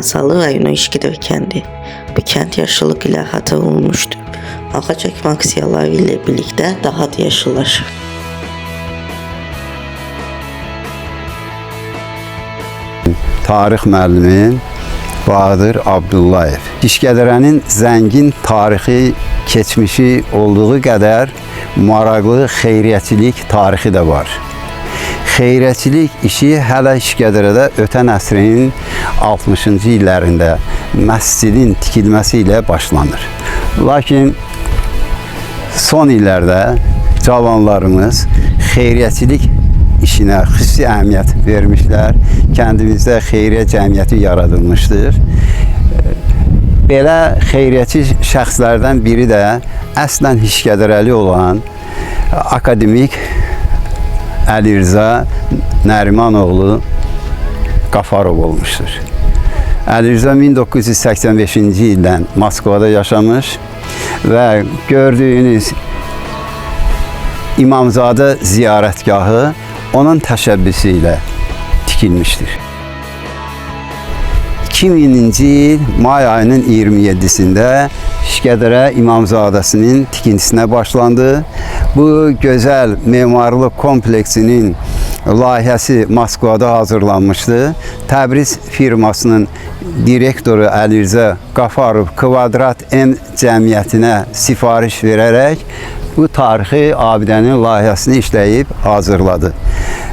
Masallı rayonu İşgədə kəndi. Bu kənd yaşıllıq ilə əhatə olunmuşdur. Ağac əkmə aksiyaları ilə birlikdə daha da yaşıllaşır. Tarix müəllimi Bahadır Abdullayev. İşgədərənin zəngin tarixi, keçmişi olduğu qədər maraqlı xeyriyyəçilik tarixi də var. Xeyriyyəçilik işi hələ İşgədərədə ötən əsrin 60-cı illərində məscidin tikilməsi ilə başlanır. Lakin son illərdə cavanlarımız xeyriyyəçilik işinə xüsusi əhəmiyyət vermişlər. Kəndimizdə xeyriyyə cəmiyyəti yaradılmışdır. Belə xeyriyyəçi şəxslərdən biri də əslən İşgədərəli olan akademik Əli Rza Nərimanoğlu Qafarov olmuşdur. Əli Rza 1985-ci ildən Moskvada yaşamış və gördüyünüz İmamzadə ziyarətgahı onun təşəbbüsü ilə tikilmişdir. 2000-ci il may ayının 27-sində İşgədərə İmamzadəsinin tikintisinə başlandı. Bu gözəl memarlıq kompleksinin layihəsi Moskvada hazırlanmışdı. Təbriz firmasının direktoru Əli Rza Qafarov Kvadrat M cəmiyyətinə sifariş verərək bu tarixi abidənin layihəsini işləyib hazırladı.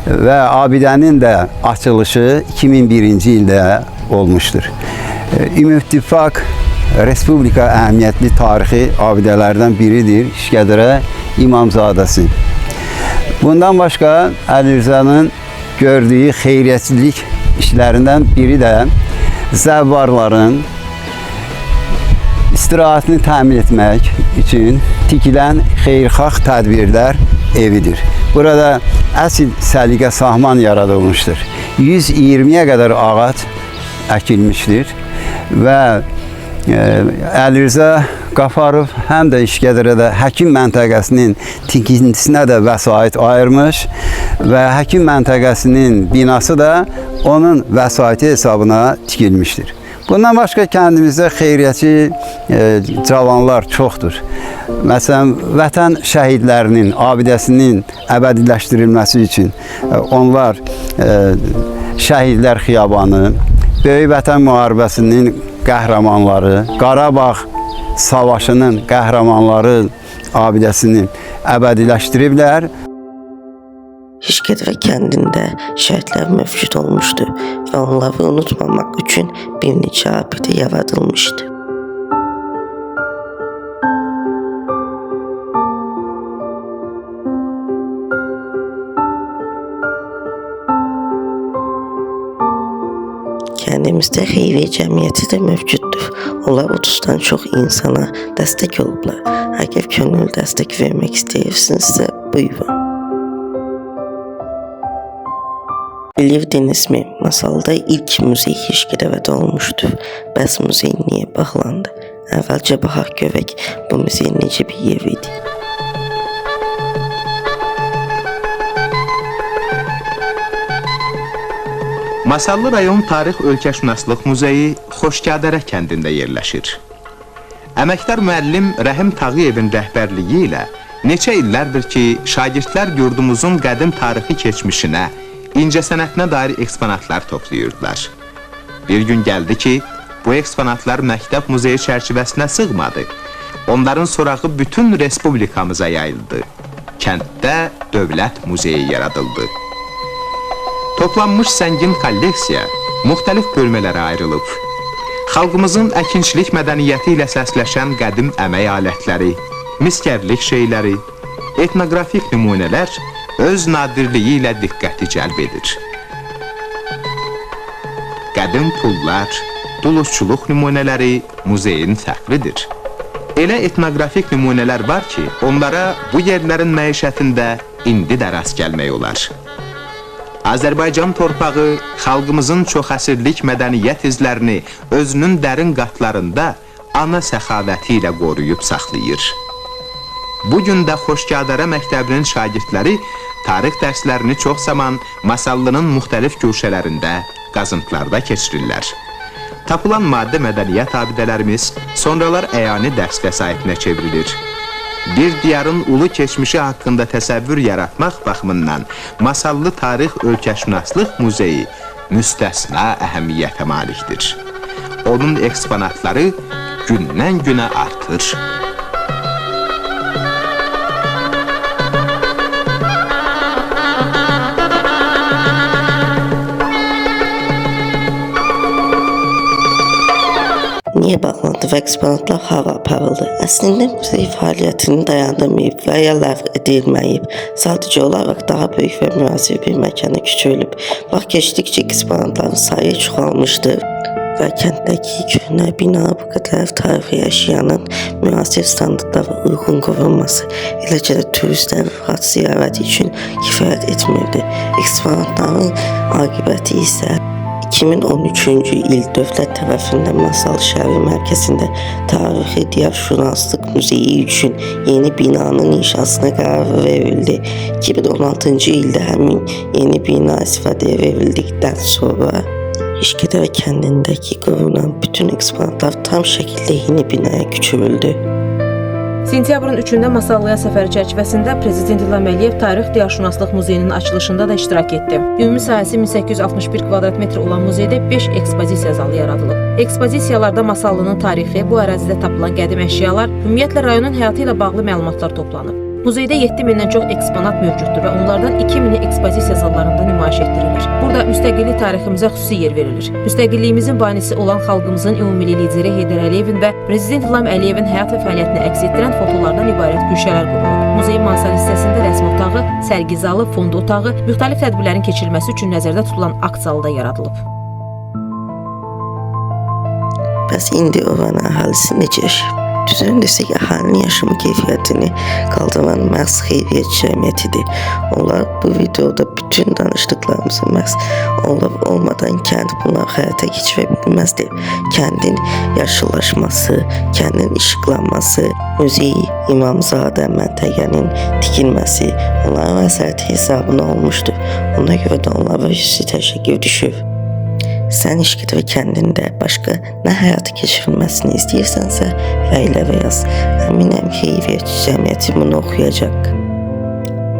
Və abidənin də açılışı 2001-ci ildə olmuşdur. Ümumİttifaq Respublika əhəmiyyətli tarixi abidələrdən biridir İşgədərə İmamzadəsi. Bundan başqa Əli Rzanın gördüyü xeyriyyəçilik işlərindən biri də zəvvarların istirahətini təmin etmək üçün tikilən xeyirxah tədbirlər evidir. Burada əsl səliqə sahman yaradılmışdır. 120-yə qədər ağac əkilmişdir və Əli Rza Qafarov həm də İşgədərədə həkim məntəqəsinin tikintisinə də vəsait ayırmış və həkim məntəqəsinin binası da onun vəsaiti hesabına tikilmişdir. Bundan başqa kəndimizdə xeyriyyəçi cavanlar çoxdur. Məsələn, vətən şəhidlərinin abidəsinin əbədiləşdirilməsi üçün onlar Şəhidlər Xiyabanı, Böyük Vətən Müharibəsinin qəhrəmanları, Qarabağ Savaşının qəhrəmanları abidəsini əbədiləşdiriblər. İşgədərə kəndində şəhidlər mövcud olmuşdu və onları unutmamaq üçün bir neçə abidə yaradılmışdı. Kəndimizdə xeyriyyə cəmiyyəti də mövcuddur. Onlar 30-dan çox insana dəstək olublar. Əgər könüllü dəstək vermək istəyirsinizsə, buyurun. Bilirdinizmi, Masalda ilk muzey İşgədərədə olmuşdur. Bəs muzey niyə bağlandı? Əvvəlcə baxaq görək, bu muzey necə bir yer idi? Masallı rayon Tarix Ölkəşünaslıq Muzeyi Xoşgədərə kəndində yerləşir. Əməkdar müəllim Rəhim Tağıyevin rəhbərliyi ilə neçə illərdir ki, şagirdlər yurdumuzun qədim tarixi keçmişinə, incəsənətinə dair eksponatlar toplayırdılar. Bir gün gəldi ki, bu eksponatlar məktəb muzeyi çərçivəsinə sığmadı. Onların sorağı bütün respublikamıza yayıldı. Kənddə dövlət muzeyi yaradıldı. Toplanmış zəngin kolleksiya müxtəlif bölmələrə ayrılıb. Xalqımızın əkinçilik mədəniyyəti ilə səsləşən qədim əmək alətləri, miskərlik şeyləri, etnoqrafik nümunələr öz nadirliyi ilə diqqəti cəlb edir. Qədim pullar, duluzçuluq nümunələri muzeyin fəxridir. Elə etnoqrafik nümunələr var ki, onlara bu yerlərin məişətində indi də rast gəlmək olar. Azərbaycan torpağı xalqımızın çox əsrlik mədəniyyət izlərini özünün dərin qatlarında ana səxavəti ilə qoruyub saxlayır. Bugün də Xoşgədərə məktəbinin şagirdləri tarix dərslərini çox zaman Masallının müxtəlif güşələrində, qazıntılarda keçirirlər. Tapılan maddi mədəniyyət abidələrimiz sonralar əyani dərs vəsaitinə çevrilir. Bir diyarın ulu keçmişi haqqında təsəvvür yaratmaq baxımından Masallı Tarix Ölkəşünaslıq Muzeyi müstəsna əhəmiyyətə malikdir. Onun eksponatları gündən günə artır. Niyə bağlandı və eksponatlar hava aparıldı? Əslində muzey fəaliyyətini dayandırmayıb və ya ləğv edilməyib. Sadəcə olaraq daha böyük və müasir bir məkana küçülüb. Vaxt keçdikcə eksponatların sayı çoxalmışdır və kənddəki köhnə bina bu qədər tarixi əşyanın müasir standartlara uyğun qurulması, eləcə də turistlərin rahat ziyarəti üçün kifayət etmirdi. Eksponatların aqibəti isə 2013-cü il dövlət tərəfindən Masal şəhəri mərkəzində Tarixi Diyarşünaslıq Muzeyi üçün yeni binanın inşasına qərar verildi. 2016-cı ildə həmin yeni bina istifadəyə verildikdən sonra İşgədərə kəndindəki qurulan bütün eksponatlar tam şəkildə yeni binaya küçürüldü. Sentyabrın 3-də Masallıya səfəri çərçivəsində Prezident İlham Əliyev Tarix Diyarşünaslıq Muzeyinin açılışında da iştirak etdi. Ümumi sahəsi 1861 kvadrat metr olan muzeydə 5 ekspozisiya zalı yaradılıb. Ekspozisiyalarda Masallının tarixi, bu ərazidə tapılan qədim əşyalar, ümumiyyətlə rayonun həyatı ilə bağlı məlumatlar toplanıb. Muzeydə 7000-dən çox eksponat mövcuddur və onlardan 2000-i ekspozisiya zallarında nümayiş etdirilir. Burada müstəqillik tariximizə xüsusi yer verilir. Müstəqilliyimizin banisi olan xalqımızın ümumilli lideri Heydər Əliyevin və Prezident İlham Əliyevin həyat və fəaliyyətini əks etdirən fotolardan ibarət güşələr qurulub. Muzeyin Mansard hissəsində rəsm otağı, sərgi zalı, fond otağı, müxtəlif tədbirlərin keçirilməsi üçün nəzərdə tutulan akt zalı da yaradılıb. Bəs indi oranın əhalisi necə yaşayır? Düzən desək, əhalinin yaşamı keyfiyyətini qaldıran məhz xeyriyyət cəmiyyətidir. Onlar bu videoda bütün danışdıqlarımızı məhz olmadan kənd bunlar həyata keçirə bilməzdir. Kəndin yaşıllaşması, kəndin işıqlanması, Muzey İmamzadə məntəqənin tikilməsi onların vəsaiti hesabına olmuşdur. Ona görə də onlara xüsusi təşəkkür düşür. Sən İşgədərə kəndində başqa nə həyata keçirilməsini istəyirsənsə, fəylərə yaz. Əminəm xeyriyyətçi cəmiyyəti bunu oxuyacaq.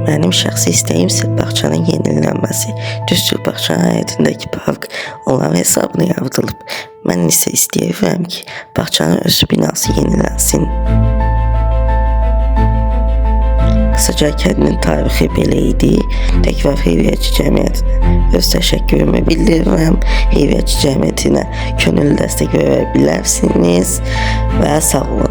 Mənim şəxsi istəyim isə bağçanın yenilənməsi. Düzdür, bağçanın həyətindəki park onların hesabına yaradılıb. Mən isə istəyirəm ki, bağçanın öz binası yenilənsin. Qısaca kəndin tarixi belə idi. Təkrar xeyriyyətçi cəmiyyətinə öz təşəkkürümü bildirirəm. Xeyriyyətçi cəmiyyətinə könüllü dəstək verə bilərsiniz və sağ olun.